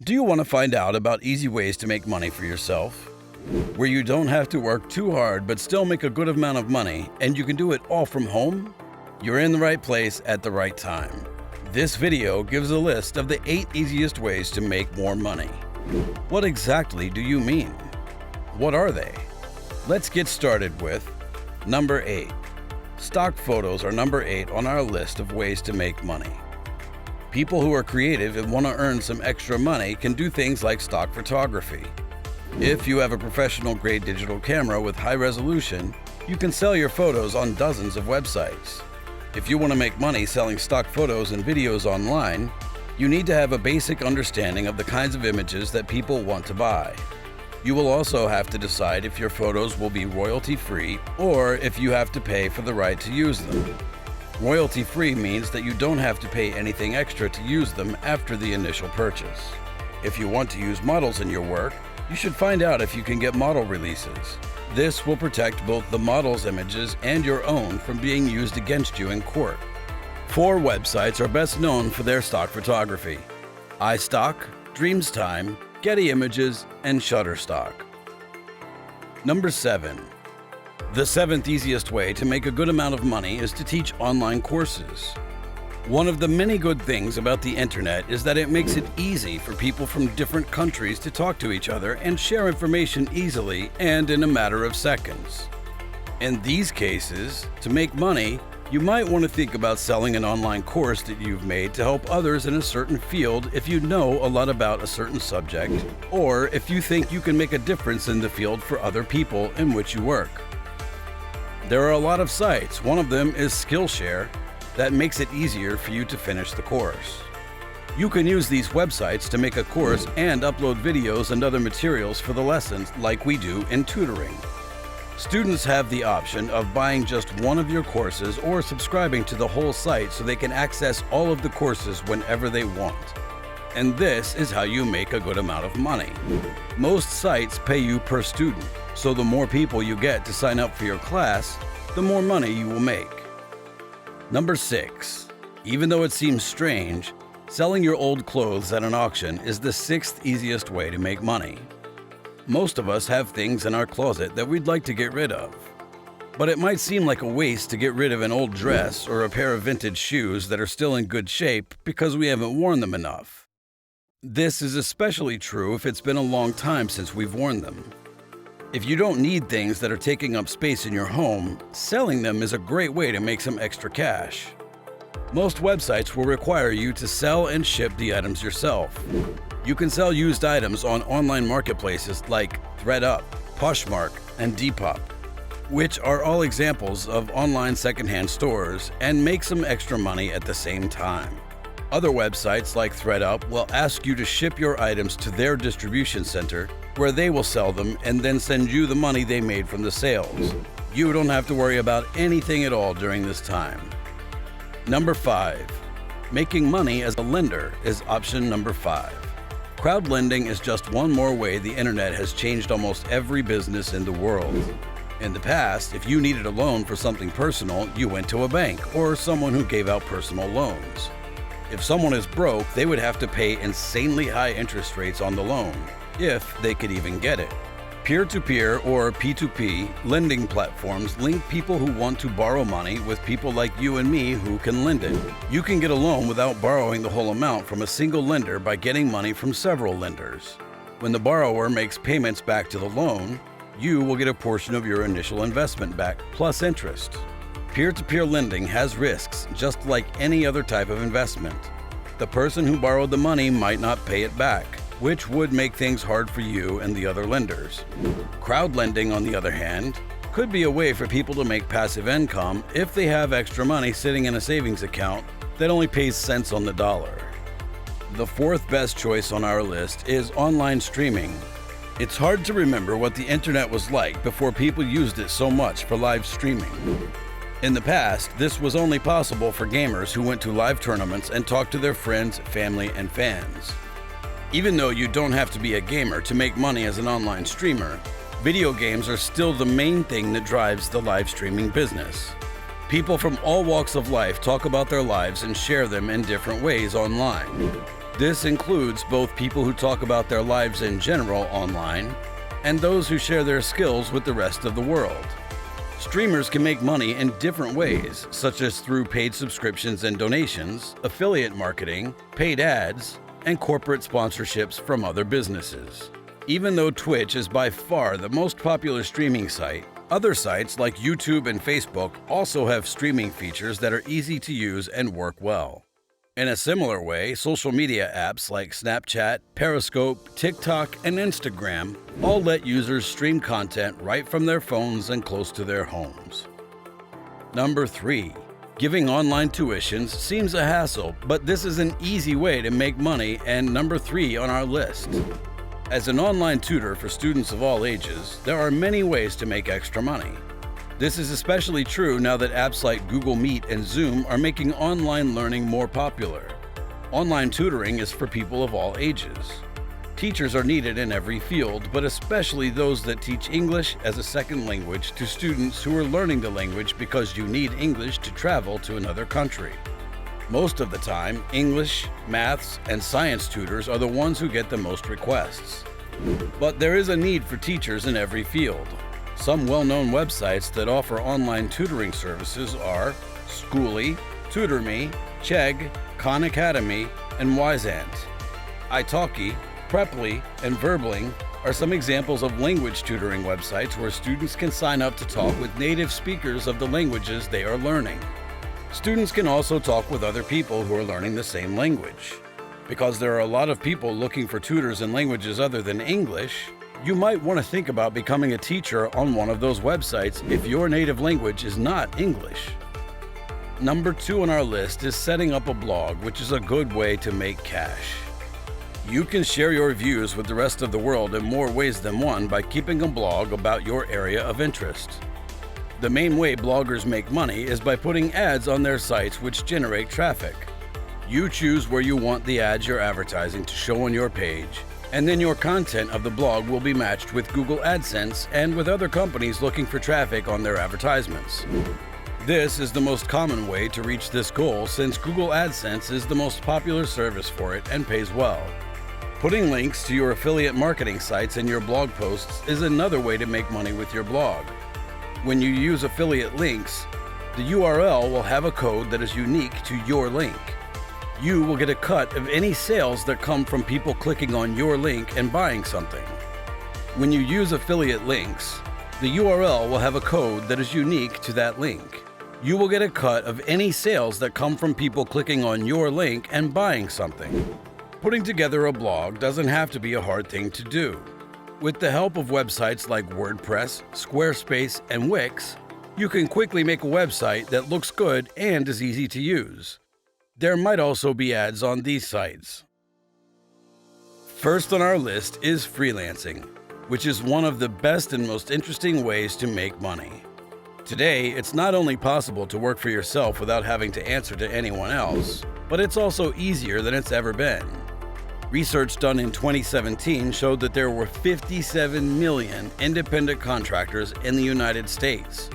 Do you want to find out about easy ways to make money for yourself? Where you don't have to work too hard but still make a good amount of money, and you can do it all from home? You're in the right place at the right time. This video gives a list of the 8 easiest ways to make more money. What exactly do you mean? What are they? Let's get started with number 8. Stock photos are number 8 on our list of ways to make money. People who are creative and want to earn some extra money can do things like stock photography. If you have a professional-grade digital camera with high resolution, you can sell your photos on dozens of websites. If you want to make money selling stock photos and videos online, you need to have a basic understanding of the kinds of images that people want to buy. You will also have to decide if your photos will be royalty-free or if you have to pay for the right to use them. Royalty-free means that you don't have to pay anything extra to use them after the initial purchase. If you want to use models in your work, you should find out if you can get model releases. This will protect both the model's images and your own from being used against you in court. 4 websites are best known for their stock photography: iStock, DreamsTime, Getty Images, and Shutterstock. Number 7. The 7th easiest way to make a good amount of money is to teach online courses. One of the many good things about the internet is that it makes it easy for people from different countries to talk to each other and share information easily and in a matter of seconds. In these cases, to make money, you might want to think about selling an online course that you've made to help others in a certain field if you know a lot about a certain subject, or if you think you can make a difference in the field for other people in which you work. There are a lot of sites, one of them is Skillshare, that makes it easier for you to finish the course. You can use these websites to make a course and upload videos and other materials for the lessons like we do in tutoring. Students have the option of buying just one of your courses or subscribing to the whole site so they can access all of the courses whenever they want. And this is how you make a good amount of money. Most sites pay you per student, so the more people you get to sign up for your class, the more money you will make. Number 6. Even though it seems strange, selling your old clothes at an auction is the 6th easiest way to make money. Most of us have things in our closet that we'd like to get rid of. But it might seem like a waste to get rid of an old dress or a pair of vintage shoes that are still in good shape because we haven't worn them enough. This is especially true if it's been a long time since we've worn them. If you don't need things that are taking up space in your home, selling them is a great way to make some extra cash. Most websites will require you to sell and ship the items yourself. You can sell used items on online marketplaces like ThredUp, Poshmark, and Depop, which are all examples of online secondhand stores, and make some extra money at the same time. Other websites like ThredUp will ask you to ship your items to their distribution center, where they will sell them and then send you the money they made from the sales. You don't have to worry about anything at all during this time. Number 5. Making money as a lender is option number 5. Crowd lending is just one more way the internet has changed almost every business in the world. In the past, if you needed a loan for something personal, you went to a bank or someone who gave out personal loans. If someone is broke, they would have to pay insanely high interest rates on the loan, if they could even get it. Peer-to-peer or P2P lending platforms link people who want to borrow money with people like you and me who can lend it. You can get a loan without borrowing the whole amount from a single lender by getting money from several lenders. When the borrower makes payments back to the loan, you will get a portion of your initial investment back, plus interest. Peer-to-peer lending has risks, just like any other type of investment. The person who borrowed the money might not pay it back, which would make things hard for you and the other lenders. Crowd lending, on the other hand, could be a way for people to make passive income if they have extra money sitting in a savings account that only pays cents on the dollar. The 4th best choice on our list is online streaming. It's hard to remember what the internet was like before people used it so much for live streaming. In the past, this was only possible for gamers who went to live tournaments and talked to their friends, family, and fans. Even though you don't have to be a gamer to make money as an online streamer, video games are still the main thing that drives the live streaming business. People from all walks of life talk about their lives and share them in different ways online. This includes both people who talk about their lives in general online and those who share their skills with the rest of the world. Streamers can make money in different ways, such as through paid subscriptions and donations, affiliate marketing, paid ads, and corporate sponsorships from other businesses. Even though Twitch is by far the most popular streaming site, other sites like YouTube and Facebook also have streaming features that are easy to use and work well. In a similar way, social media apps like Snapchat, Periscope, TikTok, and Instagram all let users stream content right from their phones and close to their homes. Number 3. Giving online tuitions seems a hassle, but this is an easy way to make money and number 3 on our list. As an online tutor for students of all ages, there are many ways to make extra money. This is especially true now that apps like Google Meet and Zoom are making online learning more popular. Online tutoring is for people of all ages. Teachers are needed in every field, but especially those that teach English as a second language to students who are learning the language because you need English to travel to another country. Most of the time, English, maths, and science tutors are the ones who get the most requests. But there is a need for teachers in every field. Some well-known websites that offer online tutoring services are Schooly, TutorMe, Chegg, Khan Academy, and Wyzant. italki, Preply, and Verbling are some examples of language tutoring websites where students can sign up to talk with native speakers of the languages they are learning. Students can also talk with other people who are learning the same language. Because there are a lot of people looking for tutors in languages other than English, you might want to think about becoming a teacher on one of those websites if your native language is not English. Number 2 on our list is setting up a blog, which is a good way to make cash. You can share your views with the rest of the world in more ways than one by keeping a blog about your area of interest. The main way bloggers make money is by putting ads on their sites which generate traffic. You choose where you want the ads you're advertising to show on your page, and then your content of the blog will be matched with Google AdSense and with other companies looking for traffic on their advertisements. This is the most common way to reach this goal since Google AdSense is the most popular service for it and pays well. Putting links to your affiliate marketing sites in your blog posts is another way to make money with your blog. When you use affiliate links, the URL will have a code that is unique to your link. You will get a cut of any sales that come from people clicking on your link and buying something. When you use affiliate links, the URL will have a code that is unique to that link. You will get a cut of any sales that come from people clicking on your link and buying something. Putting together a blog doesn't have to be a hard thing to do. With the help of websites like WordPress, Squarespace, and Wix, you can quickly make a website that looks good and is easy to use. There might also be ads on these sites. First on our list is freelancing, which is one of the best and most interesting ways to make money. Today, it's not only possible to work for yourself without having to answer to anyone else, but it's also easier than it's ever been. Research done in 2017 showed that there were 57 million independent contractors in the United States.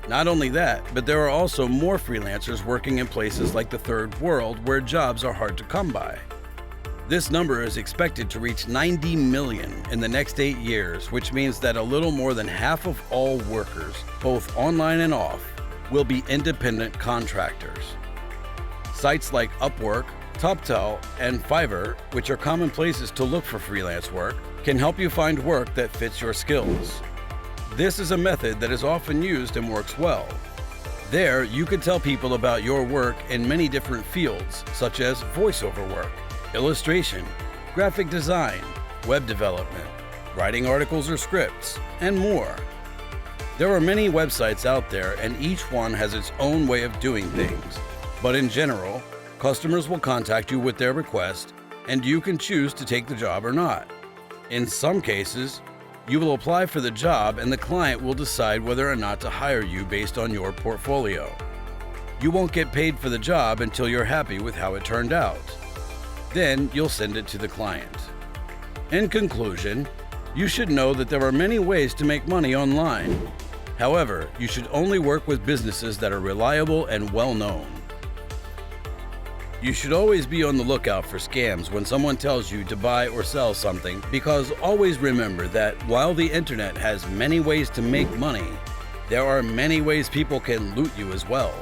Not only that, but there are also more freelancers working in places like the Third World where jobs are hard to come by. This number is expected to reach 90 million in the next 8 years, which means that a little more than half of all workers, both online and off, will be independent contractors. Sites like Upwork, TopTel, and Fiverr, which are common places to look for freelance work, can help you find work that fits your skills. This is a method that is often used and works well. There, you can tell people about your work in many different fields, such as voiceover work, illustration, graphic design, web development, writing articles or scripts, and more. There are many websites out there, and each one has its own way of doing things. But in general, customers will contact you with their request, and you can choose to take the job or not. In some cases, you will apply for the job and the client will decide whether or not to hire you based on your portfolio. You won't get paid for the job until you're happy with how it turned out. Then you'll send it to the client. In conclusion, you should know that there are many ways to make money online. However, you should only work with businesses that are reliable and well-known. You should always be on the lookout for scams when someone tells you to buy or sell something, because always remember that while the internet has many ways to make money, there are many ways people can loot you as well,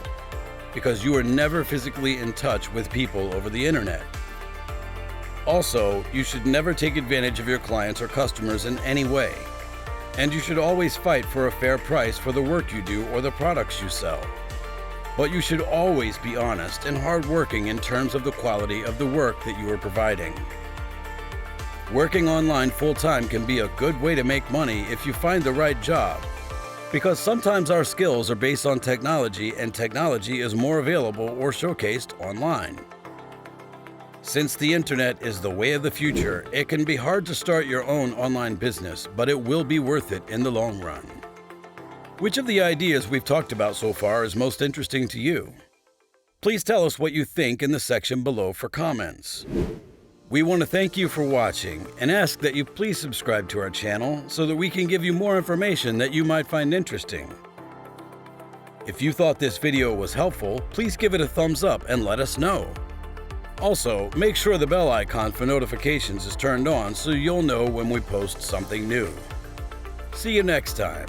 because you are never physically in touch with people over the internet. Also, you should never take advantage of your clients or customers in any way, and you should always fight for a fair price for the work you do or the products you sell. But you should always be honest and hardworking in terms of the quality of the work that you are providing. Working online full-time can be a good way to make money if you find the right job, because sometimes our skills are based on technology, and technology is more available or showcased online. Since the internet is the way of the future, it can be hard to start your own online business, but it will be worth it in the long run. Which of the ideas we've talked about so far is most interesting to you? Please tell us what you think in the section below for comments. We want to thank you for watching and ask that you please subscribe to our channel so that we can give you more information that you might find interesting. If you thought this video was helpful, please give it a thumbs up and let us know. Also, make sure the bell icon for notifications is turned on so you'll know when we post something new. See you next time.